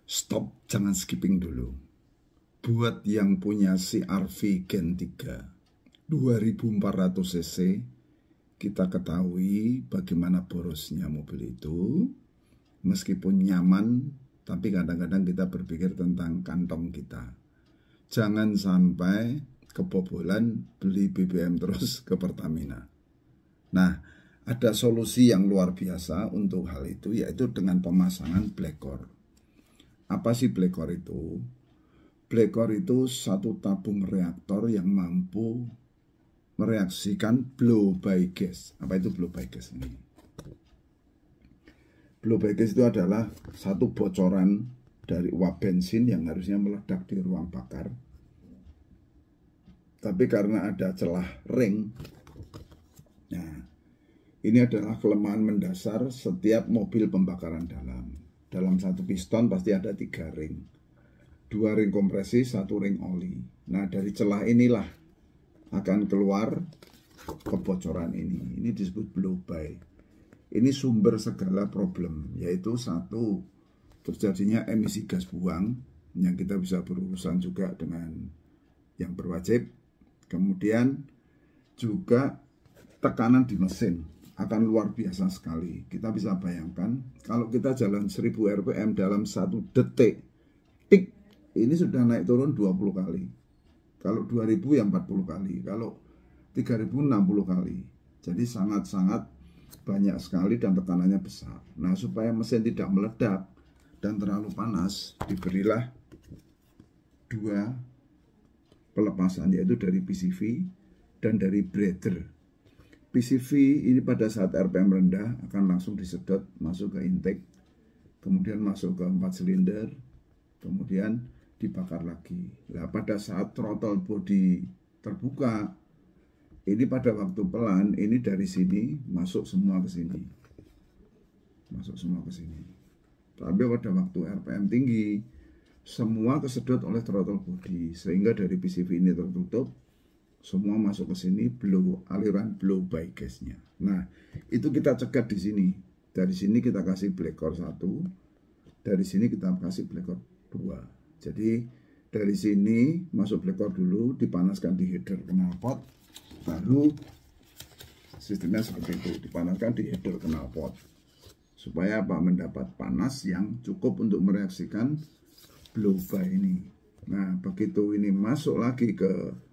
Stop, jangan skipping dulu. Buat yang punya CR-V Gen 3 2400 cc, kita ketahui bagaimana borosnya mobil itu. Meskipun nyaman, tapi kadang-kadang kita berpikir tentang kantong kita. Jangan sampai kebobolan beli BBM terus ke Pertamina. Nah, ada solusi yang luar biasa untuk hal itu, yaitu dengan pemasangan Blackcore. Apa sih Blackcore itu? Blackcore itu satu tabung reaktor yang mampu mereaksikan blow-by gas. Apa itu blow-by gas ini? Blow-by gas itu adalah satu bocoran dari uap bensin yang harusnya meledak di ruang bakar. Tapi karena ada celah ring, nah ini adalah kelemahan mendasar setiap mobil pembakaran dalam. Dalam satu piston pasti ada 3 ring. 2 ring kompresi, 1 ring oli. Nah, dari celah inilah akan keluar kebocoran ini. Ini disebut blow-by. Ini sumber segala problem, yaitu satu, terjadinya emisi gas buang yang kita bisa berurusan juga dengan yang berwajib. Kemudian juga tekanan di mesin akan luar biasa sekali. Kita bisa bayangkan kalau kita jalan 1000 rpm dalam 1 detik, tik, ini sudah naik turun 20 kali. Kalau 2000 ya 40 kali, kalau 3000 60 kali. Jadi sangat-sangat banyak sekali dan tekanannya besar. Nah, supaya mesin tidak meledak dan terlalu panas, diberilah 2 pelepasan, yaitu dari PCV dan dari breather. PCV ini pada saat RPM rendah akan langsung disedot masuk ke intake, kemudian masuk ke 4 silinder, kemudian dibakar lagi. Nah, pada saat throttle body terbuka, ini pada waktu pelan, ini dari sini masuk semua ke sini. Masuk semua ke sini. Tapi pada waktu RPM tinggi, semua kesedot oleh throttle body, sehingga dari PCV ini tertutup, semua masuk ke sini, aliran blow-by gasnya. Nah, itu kita cegat di sini. Dari sini kita kasih Blackcore 1, dari sini kita kasih Blackcore 2. Jadi dari sini masuk Blackcore dulu, dipanaskan di header knalpot, baru sistemnya seperti itu, dipanaskan di header knalpot supaya apa? Mendapat panas yang cukup untuk mereaksikan blow-by ini. Nah, begitu ini masuk lagi ke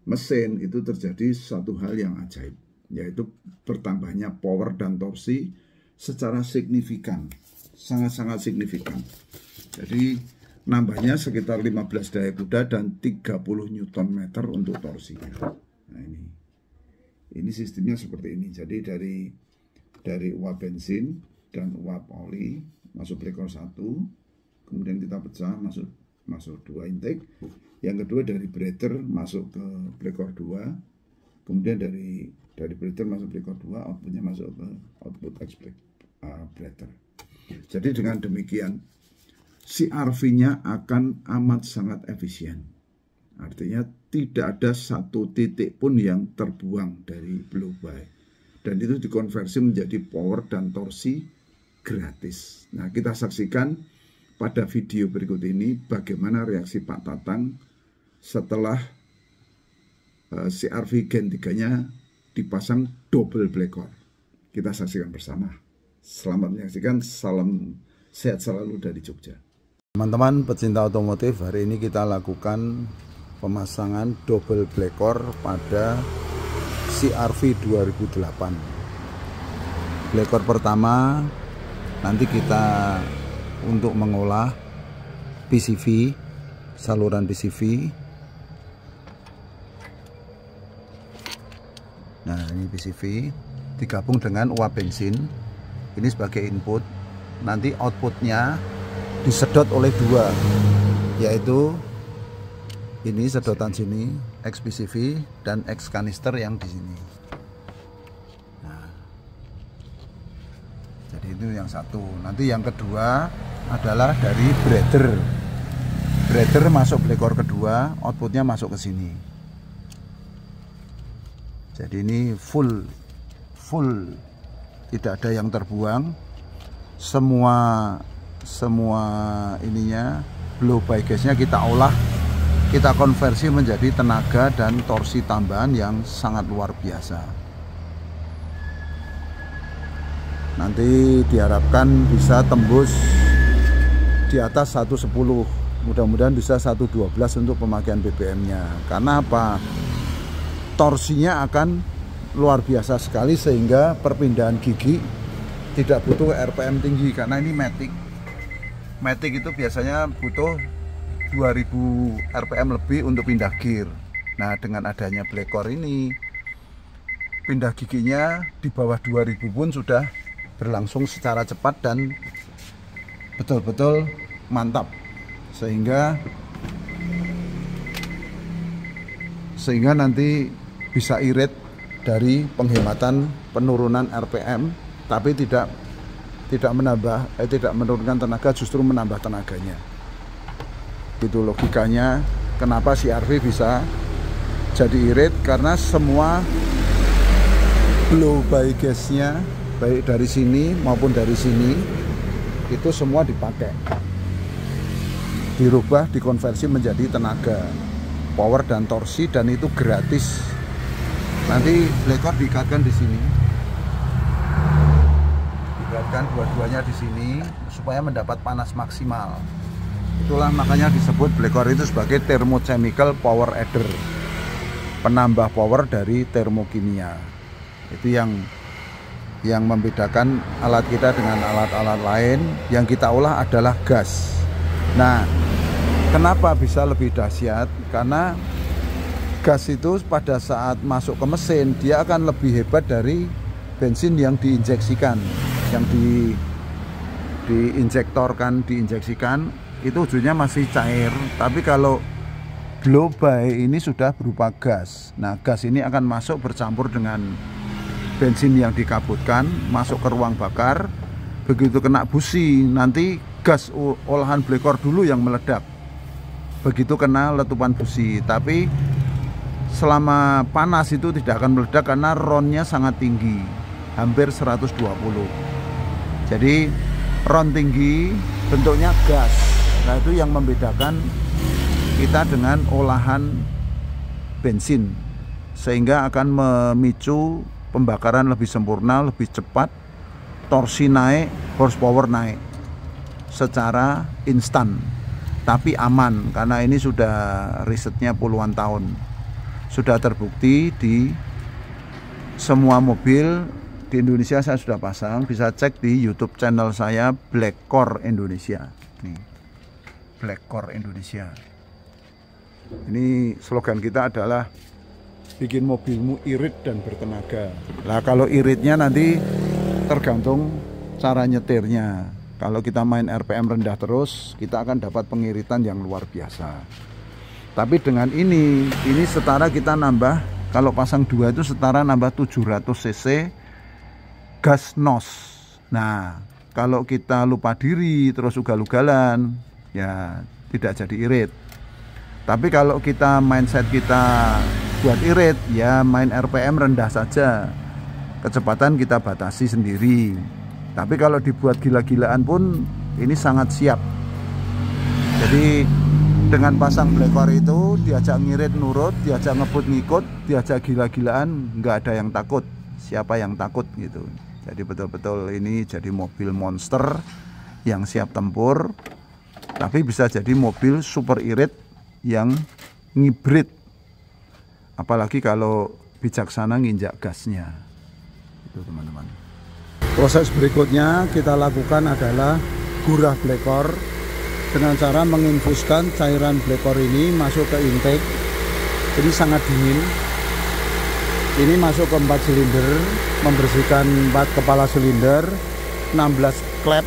mesin, itu terjadi satu hal yang ajaib, yaitu bertambahnya power dan torsi secara signifikan, sangat-sangat signifikan. Jadi nambahnya sekitar 15 daya kuda dan 30 Nm untuk torsinya. Nah, ini sistemnya seperti ini. Jadi dari uap bensin dan uap oli masuk Blackcore 1, kemudian kita pecah masuk 2 intake. Yang kedua dari breather masuk ke Blackcore 2, kemudian dari breather masuk Blackcore 2, outputnya masuk ke output breather. Jadi dengan demikian CR-V-nya akan amat sangat efisien. Artinya tidak ada satu titik pun yang terbuang dari blow-by. Dan itu dikonversi menjadi power dan torsi gratis. Nah, kita saksikan pada video berikut ini bagaimana reaksi Pak Tatang setelah CR-V Gen 3-nya dipasang double Blackcore. Kita saksikan bersama. Selamat menyaksikan, salam sehat selalu dari Jogja. Teman-teman pecinta otomotif, hari ini kita lakukan pemasangan double Blackcore pada CR-V 2008. Blackcore pertama nanti kita untuk mengolah PCV, saluran PCV. Nah, ini PCV digabung dengan uap bensin. Ini sebagai input. Nanti outputnya disedot oleh 2, yaitu ini sedotan sini, X PCV dan X kanister yang di sini. Nah, jadi itu yang satu. Nanti yang kedua adalah dari breather. Breather masuk Blackcore kedua, outputnya masuk ke sini. Jadi ini full, tidak ada yang terbuang. Semua semua ininya, blow by gasnya kita olah, kita konversi menjadi tenaga dan torsi tambahan yang sangat luar biasa. Nanti diharapkan bisa tembus di atas 110, mudah-mudahan bisa 112 untuk pemakaian BBM-nya. Karena apa? Torsinya akan luar biasa sekali sehingga perpindahan gigi tidak butuh RPM tinggi, karena ini Matic. Matic itu biasanya butuh 2000 RPM lebih untuk pindah gear. Nah, dengan adanya Blackcore ini, pindah giginya di bawah 2000 pun sudah berlangsung secara cepat dan betul-betul mantap, sehingga nanti bisa irit dari penghematan penurunan RPM, tapi tidak menurunkan tenaga, justru menambah tenaganya. Itu logikanya kenapa CR-V bisa jadi irit, karena semua blow by gasnya baik dari sini maupun dari sini itu semua dipakai, dirubah, dikonversi menjadi tenaga, power dan torsi, dan itu gratis. Nanti Blackcore diikatkan di sini, diikatkan dua-duanya di sini supaya mendapat panas maksimal. Itulah makanya disebut Blackcore itu sebagai thermochemical power adder, penambah power dari termokimia. Itu yang membedakan alat kita dengan alat-alat lain. Yang kita olah adalah gas. Nah, kenapa bisa lebih dahsyat? Karena gas itu pada saat masuk ke mesin dia akan lebih hebat dari bensin yang diinjeksikan, yang diinjeksikan itu ujungnya masih cair. Tapi kalau blow by ini sudah berupa gas. Nah, gas ini akan masuk bercampur dengan bensin yang dikabutkan, masuk ke ruang bakar. Begitu kena busi, nanti gas olahan Blackcore dulu yang meledak begitu kena letupan busi. Tapi selama panas itu tidak akan meledak karena ronnya sangat tinggi, hampir 120. Jadi ron tinggi, bentuknya gas. Nah, itu yang membedakan kita dengan olahan bensin, sehingga akan memicu pembakaran lebih sempurna, lebih cepat, torsi naik, horsepower naik secara instan, tapi aman, karena ini sudah risetnya puluhan tahun, sudah terbukti di semua mobil di Indonesia. Saya sudah pasang, bisa cek di YouTube channel saya, Blackcore Indonesia. Nih, Blackcore Indonesia. Ini slogan kita adalah bikin mobilmu irit dan bertenaga. Nah, kalau iritnya nanti tergantung cara nyetirnya. Kalau kita main RPM rendah terus, kita akan dapat pengiritan yang luar biasa. Tapi dengan ini setara kita nambah, kalau pasang 2 itu setara nambah 700 cc gas NOS. Nah, kalau kita lupa diri terus ugal-ugalan, ya tidak jadi irit. Tapi kalau kita mindset kita buat irit, ya main RPM rendah saja, kecepatan kita batasi sendiri. Tapi kalau dibuat gila-gilaan pun ini sangat siap. Jadi dengan pasang Blackcore itu diajak ngirit nurut, diajak ngebut ngikut, diajak gila-gilaan nggak ada yang takut. Siapa yang takut gitu. Jadi betul-betul ini jadi mobil monster yang siap tempur, tapi bisa jadi mobil super irit yang ngibrit. Apalagi kalau bijaksana nginjak gasnya. Itu teman-teman. Proses berikutnya kita lakukan adalah gurah Blackcore dengan cara menginfuskan cairan Blackcore ini masuk ke intake. Ini sangat dingin. Ini masuk ke 4 silinder, membersihkan 4 kepala silinder, 16 klep,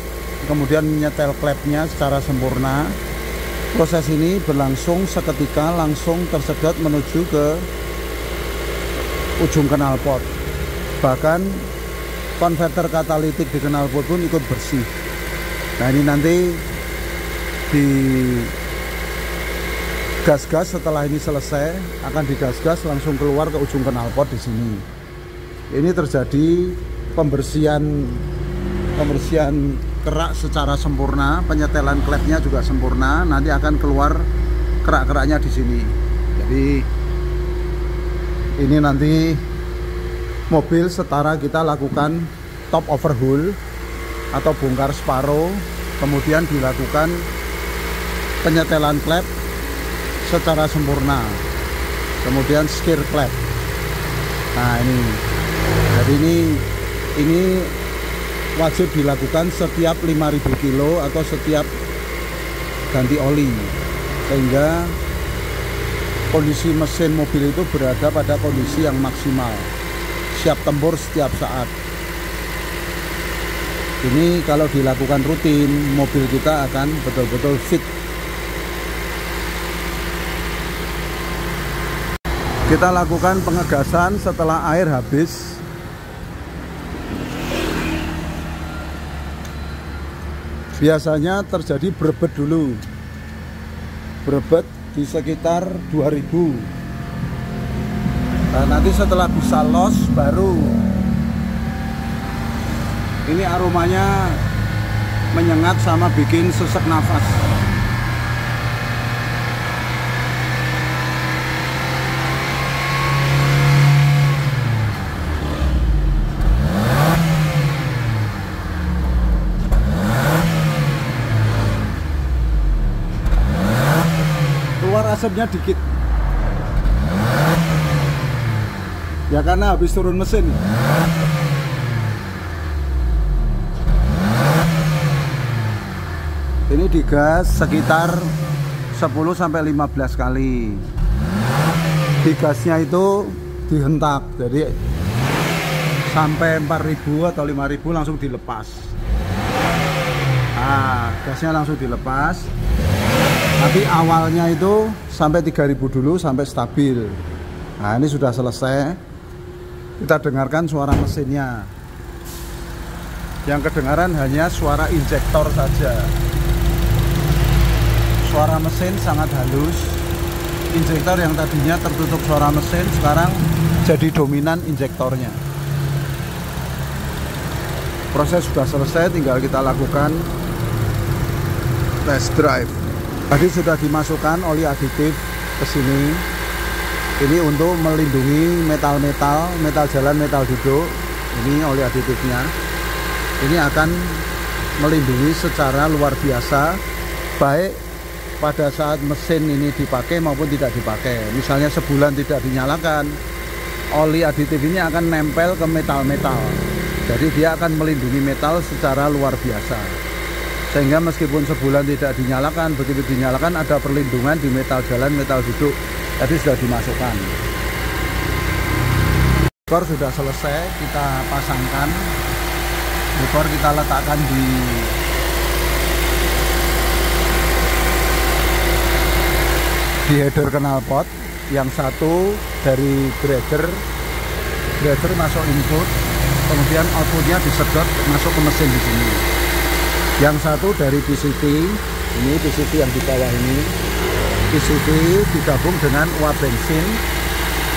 kemudian menyetel klepnya secara sempurna. Proses ini berlangsung seketika, langsung tersedot menuju ke ujung knalpot. Bahkan konverter katalitik di knalpot pun ikut bersih. Nah, ini nanti di gas-gas setelah ini selesai akan digas-gas langsung keluar ke ujung knalpot di sini. Ini terjadi pembersihan kerak secara sempurna, penyetelan klepnya juga sempurna, nanti akan keluar kerak-keraknya di sini. Jadi ini nanti mobil setara kita lakukan top overhaul atau bongkar sparo, kemudian dilakukan penyetelan klep secara sempurna, kemudian skir klep. Nah ini, jadi ini wajib dilakukan setiap 5.000 kilo atau setiap ganti oli, sehingga kondisi mesin mobil itu berada pada kondisi yang maksimal, siap tempur setiap saat. Ini kalau dilakukan rutin, mobil kita akan betul-betul fit. Kita lakukan pengegasan setelah air habis. Biasanya terjadi berebet dulu. Berebet di sekitar 2000. Nah, nanti setelah bisa los baru ini aromanya menyengat sama bikin sesak nafas. Keluar asapnya dikit. Ya karena habis turun mesin. Ini digas sekitar 10-15 kali. Digasnya itu dihentak, jadi sampai 4.000 atau 5.000 langsung dilepas. Nah, gasnya langsung dilepas. Tapi awalnya itu sampai 3.000 dulu sampai stabil. Nah, ini sudah selesai. Kita dengarkan suara mesinnya. Yang kedengaran hanya suara injektor saja. Suara mesin sangat halus. Injektor yang tadinya tertutup suara mesin sekarang jadi dominan injektornya. Proses sudah selesai, tinggal kita lakukan test drive. Tadi sudah dimasukkan oli aditif ke sini. Ini untuk melindungi metal jalan, metal duduk. Ini oli aditifnya. Ini akan melindungi secara luar biasa, baik pada saat mesin ini dipakai maupun tidak dipakai. Misalnya sebulan tidak dinyalakan, oli aditif ini akan nempel ke metal-metal. Jadi dia akan melindungi metal secara luar biasa. Sehingga meskipun sebulan tidak dinyalakan, begitu dinyalakan ada perlindungan di metal jalan, metal duduk. Tadi sudah dimasukkan. Dekor sudah selesai, kita pasangkan. Dekor kita letakkan di header knalpot. Yang satu dari breather masuk input, kemudian outputnya disedot masuk ke mesin di sini. Yang satu dari PCV, ini PCV yang di bawah ini, PCV digabung dengan uap bensin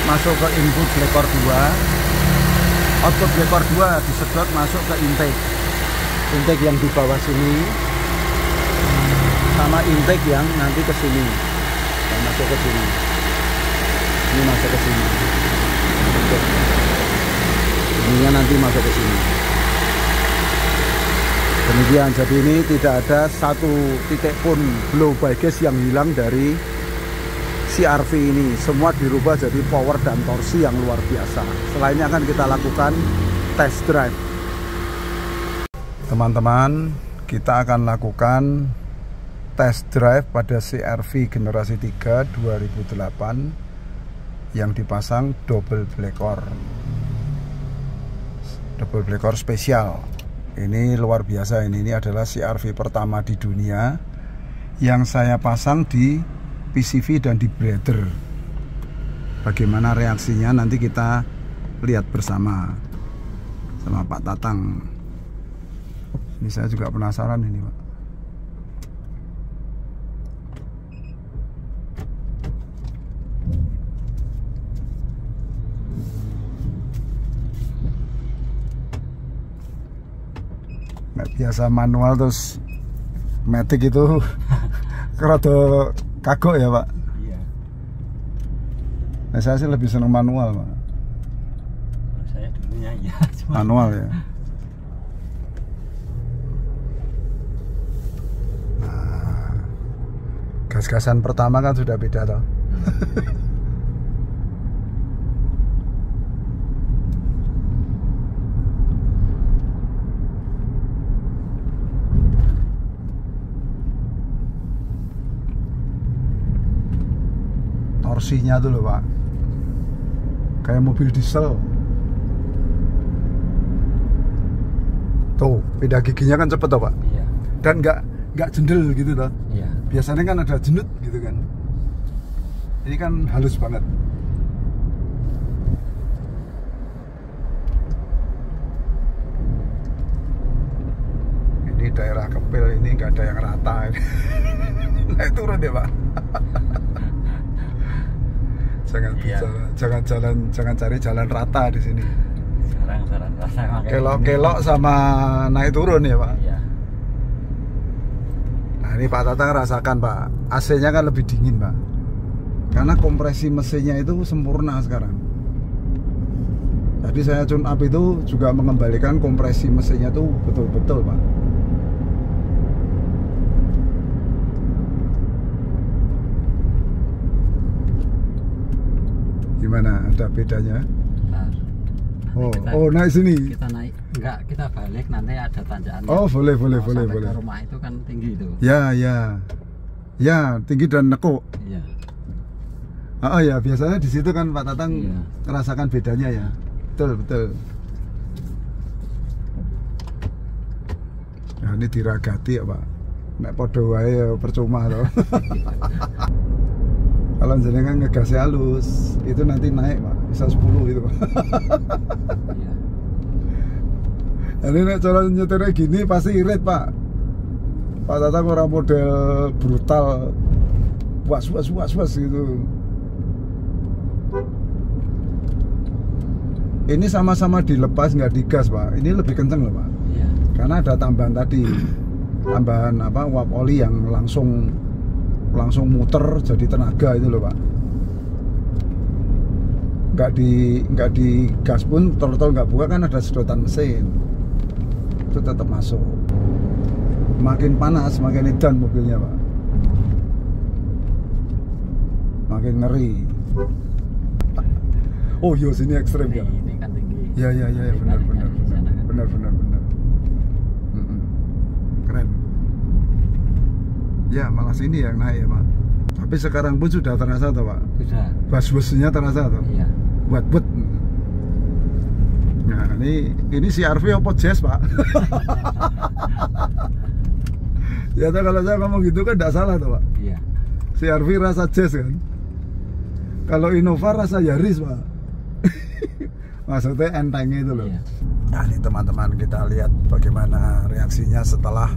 masuk ke input blekor 2, output blekor 2 disedot masuk ke intake yang di bawah sini, sama intake yang nanti ke sini, yang masuk ke sini, ini masuk ke sini, ini nanti masuk ke sini. Demikian, jadi ini tidak ada satu titik pun blow by gas yang hilang dari CR-V ini. Semua dirubah jadi power dan torsi yang luar biasa. Selainnya akan kita lakukan test drive. Teman-teman, kita akan lakukan test drive pada CR-V generasi 3 2008 yang dipasang double blekor spesial. Ini luar biasa, ini adalah CR-V pertama di dunia yang saya pasang di PCV dan di breather. Bagaimana reaksinya nanti kita lihat bersama sama Pak Tatang. Ini saya juga penasaran ini, Pak. Nggak biasa manual terus matic itu rada kagok ya Pak. Iya. Nah, saya sih lebih senang manual Pak. Saya dulunya ya Manual ya. Nah, gas-gasan pertama kan sudah beda toh. Torsinya tuh loh Pak, kayak mobil diesel. Tuh, beda giginya kan cepet toh Pak. Iya. Dan nggak jendel gitu toh. Iya. Biasanya kan ada jenut gitu kan. Ini kan halus banget. Ini daerah Kepil ini nggak ada yang rata. Naik turun ya Pak. Jangan Iya. bicara, jangan cari jalan rata di sini. Sekarang rasa Kelok-kelok sama naik turun ya Pak. Iya. Nah ini Pak Tatang rasakan Pak, AC-nya kan lebih dingin Pak, karena kompresi mesinnya itu sempurna sekarang. Jadi saya tune up itu juga mengembalikan kompresi mesinnya tuh betul-betul Pak. Gimana, ada bedanya? Bentar. Oh naik sini. Kita naik, enggak, kita balik nanti ada tanjakan. Oh boleh. Sampai ke rumah itu kan tinggi itu. Ya tinggi dan nekuk. Iya. Oh ya, biasanya di situ kan Pak Tatang Iya. merasakan bedanya ya. Betul. Nah ini diragati ya Pak. Nek podo wae ya percuma loh. Kalau jenengan ngegasnya halus, itu nanti naik Pak, bisa 10 itu Pak. Iya. Ini nek cara nyetirnya gini pasti irit Pak. Pak Tatang orang model brutal, was gitu. Ini sama-sama dilepas nggak digas Pak. Ini lebih kenceng loh Pak. Iya. Karena ada tambahan tadi, tambahan apa uap oli yang langsung muter jadi tenaga itu loh Pak. Nggak di gas pun tol nggak buka kan ada sedotan mesin, itu tetap masuk. Makin panas makin edan mobilnya Pak, makin ngeri. Oh iya sini ekstrem ya. Ini kan tinggi. Ya benar. Keren. Ya malah sini yang naik ya Pak. Tapi sekarang pun sudah terasa toh Pak. Sudah. Bus-busnya terasa toh. Iya. Buat. Nah ini CR-V apa Jazz Pak? Ya toh, kalau saya ngomong gitu kan tidak salah toh Pak. Iya. CR-V rasa Jazz kan. Kalau Innova rasa Yaris Pak. Maksudnya entengnya itu loh. Iya. Nah ini teman-teman, kita lihat bagaimana reaksinya setelah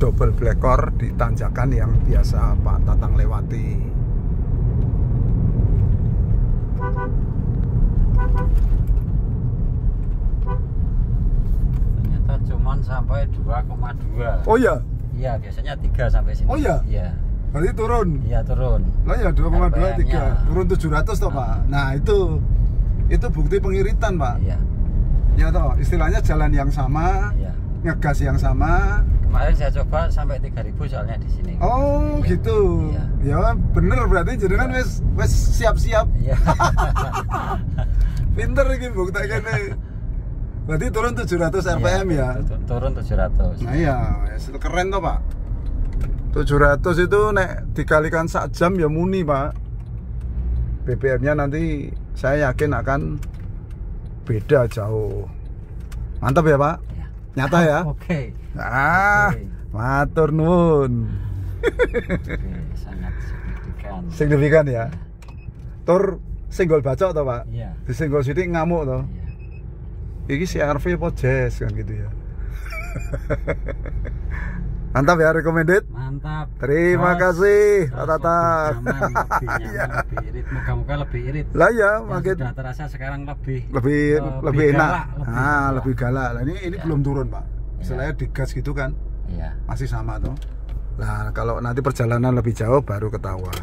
double blackor di tanjakan yang biasa Pak Tatang lewati. Ternyata cuman sampai 2,2. Oh iya? Iya, biasanya 3 sampai sini. Oh iya? Iya. Berarti turun? Iya, turun. Lah ya 2,2 RPM-nya. 3, turun 700 toh Pak. Nah itu bukti pengiritan Pak. Iya. Ya toh, istilahnya jalan yang sama, Iya. ngegas yang sama. Kemarin saya coba sampai 3.000 soalnya di sini. Oh Iya. gitu. Iya. Ya bener berarti jenengan wes siap-siap. Iya. Pinter iki buktekane. Berarti turun 700 RPM ya. Turun 700. Nah iya, keren toh Pak. 700 itu nek dikalikan sak jam ya muni Pak. BBM-nya nanti saya yakin akan beda jauh. Mantap ya Pak? Ya. Nyata ya? Oke. Oke. Matur nuwun. Oke, sangat signifikan. Signifikan ya. Tur senggol bacok toh Pak? Iya. Disenggol sithik ngamuk toh. Iya. Iki CR-V apa Jazz kan gitu ya. Mantap ya, recommended. Mantap. Terima kasih Pak Tatang. Lebih irit. Moga-moga lebih irit. Lah ya, Yang makin sudah terasa sekarang lebih lebih enak. galak, Lebih galak. Lah ini Ya. belum turun Pak. istilahnya digas gitu kan Iya. masih sama tuh. Nah kalau nanti perjalanan lebih jauh baru ketahuan.